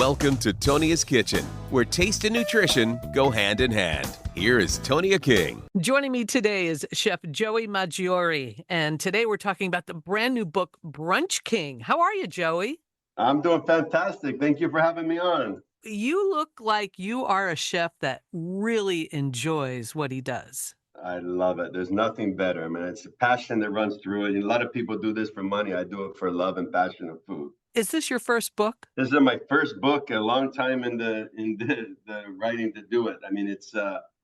Welcome to Tonia's Kitchen, where taste and nutrition go hand in hand. Here is Tonia King. Joining me today is Chef Joey Maggiore, and today we're talking about the brand new book, Brunch King. How are you, Joey? I'm doing fantastic. Thank you for having me on. You look like you are a chef that really enjoys what he does. I love it. There's nothing better. I mean, it's a passion that runs through it. A lot of people do this for money. I do it for love and passion of food. Is this your first book? This is my first book, a long time in the writing to do it. I mean, it's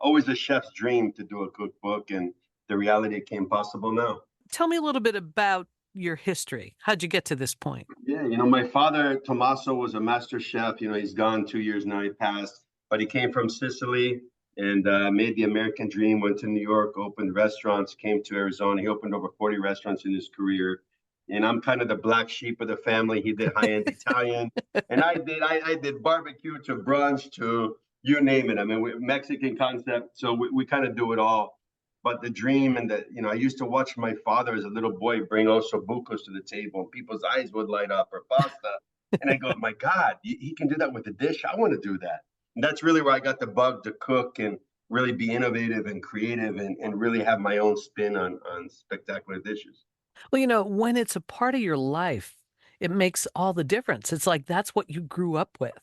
always a chef's dream to do a cookbook, and the reality came possible now. Tell me a little bit about your history. How'd you get to this point? Yeah, my father, Tommaso, was a master chef. He's gone 2 years now, he passed, but he came from Sicily and made the American dream, went to New York, opened restaurants, came to Arizona. He opened over 40 restaurants in his career. And I'm kind of the black sheep of the family. He did high-end Italian, and I did barbecue to brunch to you name it. I mean, Mexican concept. So we kind of do it all. But the dream and I used to watch my father as a little boy bring osso bucos to the table, and people's eyes would light up, or pasta. And I go, my God, he can do that with a dish. I want to do that. And that's really where I got the bug to cook and really be innovative and creative and really have my own spin on spectacular dishes. Well, when it's a part of your life, it makes all the difference. It's like that's what you grew up with.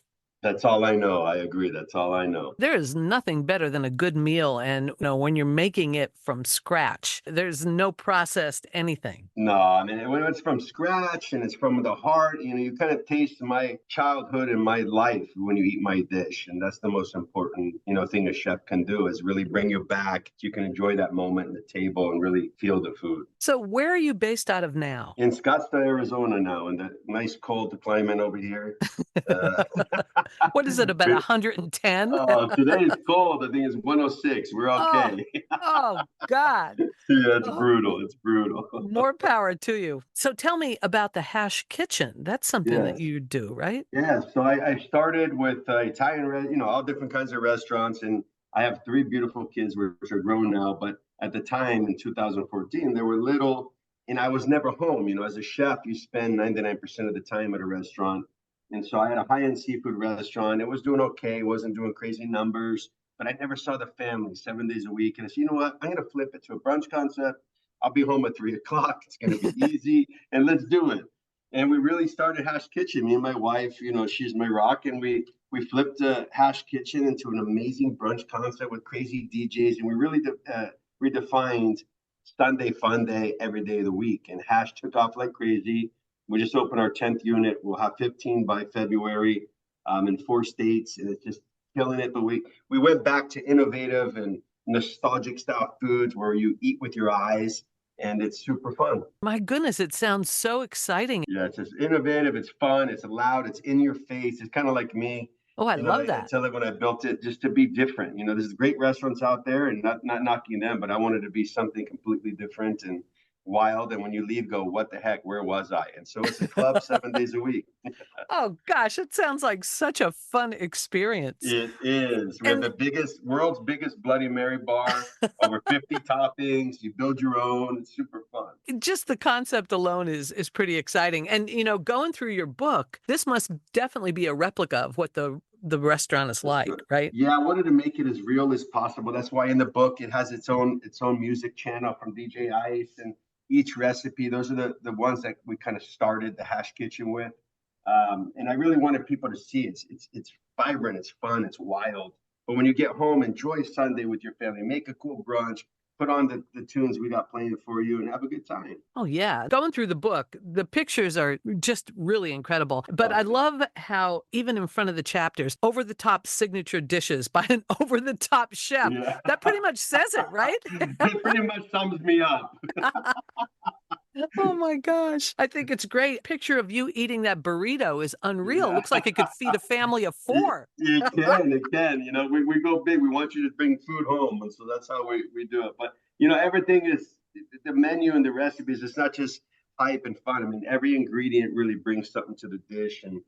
That's all I know. I agree. That's all I know. There is nothing better than a good meal. And when you're making it from scratch, there's no processed anything. No, I mean, when it's from scratch and it's from the heart, you kind of taste my childhood and my life when you eat my dish. And that's the most important, thing a chef can do is really bring you back. So you can enjoy that moment at the table and really feel the food. So where are you based out of now? In Scottsdale, Arizona now, in the nice cold climate over here. What is it, about 110? Today is cold. I think it's 106. We're okay. Oh, God. Yeah, it's brutal. It's brutal. More power to you. So tell me about the Hash Kitchen. That's something that you do, right? Yeah. So I started with Italian, all different kinds of restaurants. And I have 3 beautiful kids, which are grown now. But at the time in 2014, they were little. And I was never home. As a chef, you spend 99% of the time at a restaurant. And so I had a high-end seafood restaurant. It was doing okay. Wasn't doing crazy numbers, but I never saw the family 7 days a week. And I said, you know what? I'm going to flip it to a brunch concept. I'll be home at 3 o'clock. It's going to be easy, and let's do it. And we really started Hash Kitchen. Me and my wife, she's my rock, and we flipped Hash Kitchen into an amazing brunch concept with crazy DJs, and we really redefined Sunday fun day every day of the week. And Hash took off like crazy. We just opened our 10th unit. We'll have 15 by February in 4 states, and it's just killing it. But we went back to innovative and nostalgic style foods where you eat with your eyes, and it's super fun. My goodness, it sounds so exciting. Yeah, it's just innovative. It's fun. It's loud. It's in your face. It's kind of like me. Oh, I love that. I tell it when I built it, just to be different. There's great restaurants out there, and not knocking them, but I wanted to be something completely different and wild. And when you leave, go, what the heck, where was I? And so it's a club 7 days a week. Oh gosh, it sounds like such a fun experience. It is. We're the world's biggest Bloody Mary bar, over 50 toppings. You build your own. It's super fun. Just the concept alone is pretty exciting. And going through your book, this must definitely be a replica of what the restaurant is like, right? Yeah, I wanted to make it as real as possible. That's why in the book it has its own music channel from DJ Ice, and each recipe, those are the ones that we kind of started the Hash Kitchen with. And I really wanted people to see it's vibrant, it's fun, it's wild. But when you get home, enjoy Sunday with your family, make a cool brunch, put on the tunes we got playing for you, and have a good time. Oh, yeah. Going through the book, the pictures are just really incredible. But I love how even in front of the chapters, over-the-top signature dishes by an over-the-top chef. Yeah. That pretty much says it, right? It pretty much sums me up. Oh my gosh. I think it's great. Picture of you eating that burrito is unreal. Looks like it could feed a family of 4. It can. We go big. We want you to bring food home. And so that's how we do it. But, everything is the menu and the recipes. It's not just hype and fun. I mean, every ingredient really brings something to the dish, and,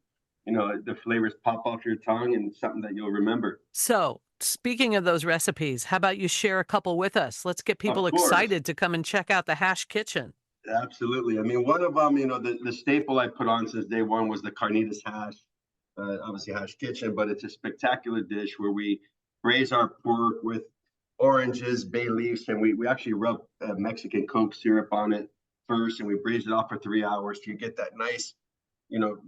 the flavors pop off your tongue, and something that you'll remember. So speaking of those recipes, how about you share a couple with us? Let's get people excited to come and check out the Hash Kitchen. Absolutely. I mean, one of them, the staple I put on since day one was the carnitas hash. obviously Hash Kitchen, but it's a spectacular dish where we braise our pork with oranges, bay leaves, and we actually rub Mexican Coke syrup on it first, and we braise it off for 3 hours. You get that nice,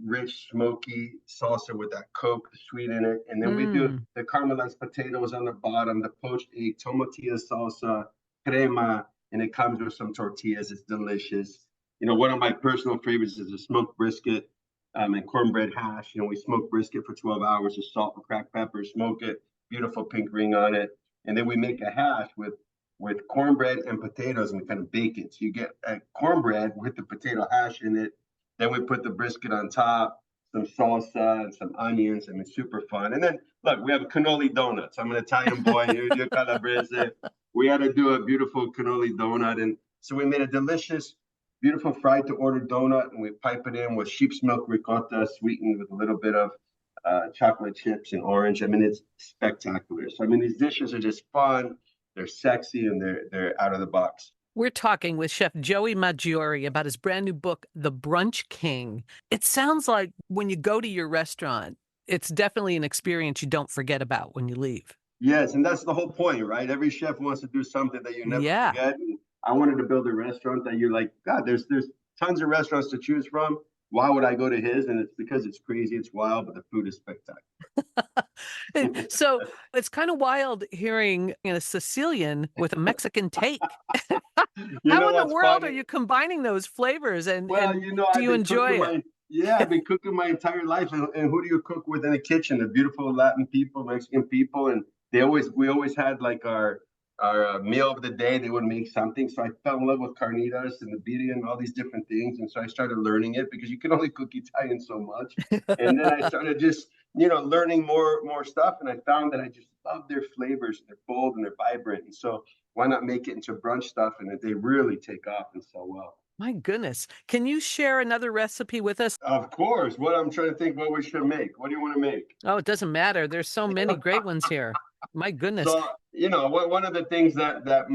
rich, smoky salsa with that Coke, the sweet in it. And then we do the caramelized potatoes on the bottom, the poached egg, tomatillo salsa, crema, and it comes with some tortillas. It's delicious. One of my personal favorites is the smoked brisket and cornbread hash. We smoke brisket for 12 hours with salt and cracked pepper, smoke it, beautiful pink ring on it. And then we make a hash with cornbread and potatoes, and we kind of bake it. So you get a cornbread with the potato hash in it. Then we put the brisket on top, some salsa and some onions, and it's super fun. And then, look, we have cannoli donuts. I'm an Italian boy, you're Calabrese. We had to do a beautiful cannoli donut. And so we made a delicious, beautiful fried to order donut, and we pipe it in with sheep's milk ricotta, sweetened with a little bit of chocolate chips and orange. I mean, it's spectacular. So, these dishes are just fun. They're sexy, and they're out of the box. We're talking with Chef Joey Maggiore about his brand new book, The Brunch King. It sounds like when you go to your restaurant, it's definitely an experience you don't forget about when you leave. Yes, and that's the whole point, right? Every chef wants to do something that you never forget. And I wanted to build a restaurant that you're like, God, there's tons of restaurants to choose from. Why would I go to his? And it's because it's crazy, it's wild, but the food is spectacular. So it's kind of wild hearing a Sicilian with a Mexican take. How in the world are you combining those flavors? And do you enjoy it? I've been cooking my entire life. And who do you cook with in the kitchen? The beautiful Latin people, Mexican people. And we always had like our meal of the day. They would make something. So I fell in love with carnitas and the birria and all these different things. And so I started learning it because you can only cook Italian so much. And then I started just, learning more stuff. And I found that I just love their flavors. They're bold and they're vibrant. And so why not make it into brunch stuff? And they really take off and sell well. My goodness. Can you share another recipe with us? Of course. I'm trying to think what we should make. What do you want to make? Oh, it doesn't matter. There's so many great ones here. My goodness. So, one of the things that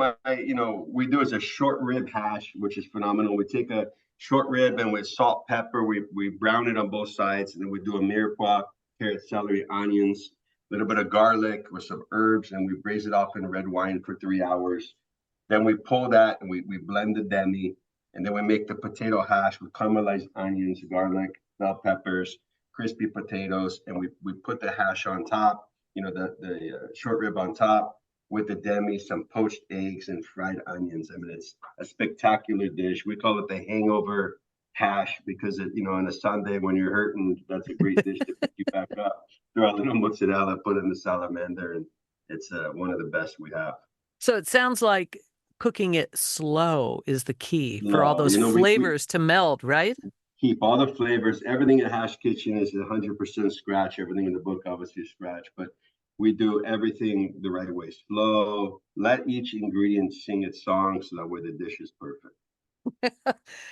we do is a short rib hash, which is phenomenal. We take a short rib and with salt, pepper, we brown it on both sides. And then we do a mirepoix, carrot, celery, onions, a little bit of garlic with some herbs, and we braise it off in red wine for 3 hours. Then we pull that and we blend the demi. And then we make the potato hash with caramelized onions, garlic, bell peppers, crispy potatoes, and we put the hash on top, the short rib on top with the demi, some poached eggs and fried onions. It's a spectacular dish. We call it the hangover hash because on a Sunday when you're hurting, that's a great dish to pick you back up. Throw a little mozzarella, put it in the salamander, and it's one of the best we have. So it sounds like cooking it slow is the key for all those flavors to meld, right? Keep all the flavors. Everything in Hash Kitchen is 100% scratch. Everything in the book obviously is scratch, but we do everything the right way. Slow. Let each ingredient sing its song so that way the dish is perfect.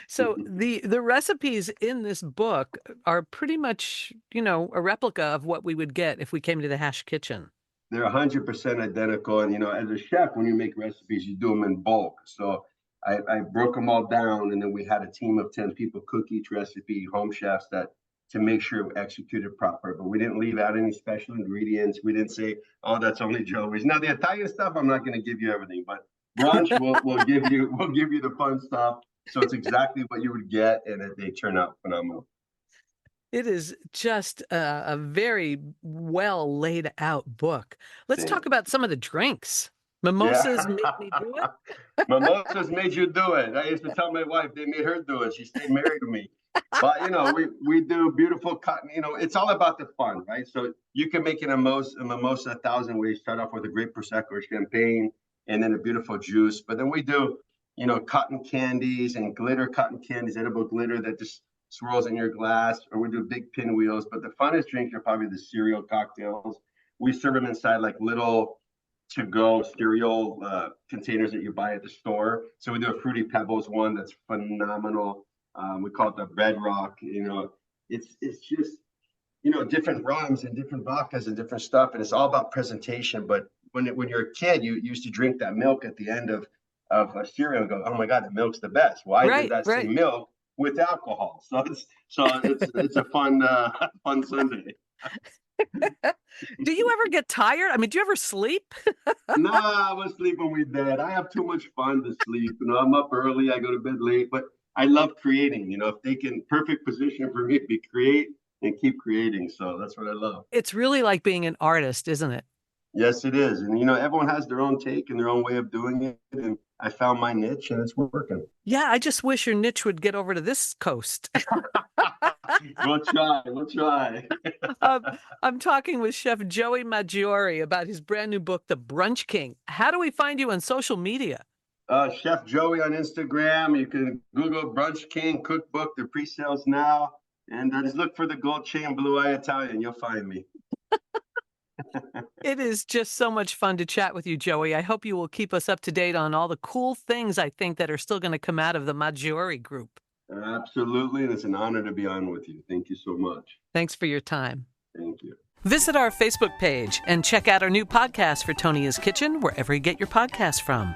So the recipes in this book are pretty much, a replica of what we would get if we came to the Hash Kitchen. They're 100% identical. And, as a chef, when you make recipes, you do them in bulk. So I broke them all down, and then we had a team of 10 people cook each recipe, home chefs, to make sure we executed proper. But we didn't leave out any special ingredients. We didn't say, oh, that's only Joey's. Now, the Italian stuff, I'm not going to give you everything, but brunch, we'll give you the fun stuff. So it's exactly what you would get, and they turn out phenomenal. It is just a very well laid out book. Let's talk about some of the drinks. Mimosas made me do it. Mimosas made you do it. I used to tell my wife they made her do it. She stayed married to me. But we do beautiful cotton. It's all about the fun, right? So you can make a mimosa 1,000 ways. Start off with a great prosecco or champagne, and then a beautiful juice. But then we do, cotton candies and glitter cotton candies, edible glitter that just swirls in your glass, or we do big pinwheels. But the funnest drinks are probably the cereal cocktails. We serve them inside like little to-go cereal containers that you buy at the store. So we do a Fruity Pebbles one that's phenomenal. We call it the Bedrock. It's just different rums and different vodkas and different stuff, and it's all about presentation. But when you're a kid, you used to drink that milk at the end of a cereal and go, oh my God, the milk's the best. Why did that same milk with alcohol? So it's a fun Sunday. Do you ever get tired? I mean, do you ever sleep? Nah, I was sleeping with dad. I have too much fun to sleep. I'm up early, I go to bed late, but I love creating. If they can, perfect position for me to be create and keep creating. So that's what I love. It's really like being an artist, isn't it? Yes, it is. And, everyone has their own take and their own way of doing it. And I found my niche and it's working. Yeah, I just wish your niche would get over to this coast. We'll try. I'm talking with Chef Joey Maggiore about his brand new book, The Brunch King. How do we find you on social media? Chef Joey on Instagram. You can Google Brunch King cookbook. They're pre-sales now. And just look for the gold chain blue eye Italian. You'll find me. It is just so much fun to chat with you, Joey. I hope you will keep us up to date on all the cool things I think that are still going to come out of the Maggiore group. Absolutely. And it's an honor to be on with you. Thank you so much. Thanks for your time. Thank you. Visit our Facebook page and check out our new podcast for Tonia's Kitchen, wherever you get your podcasts from.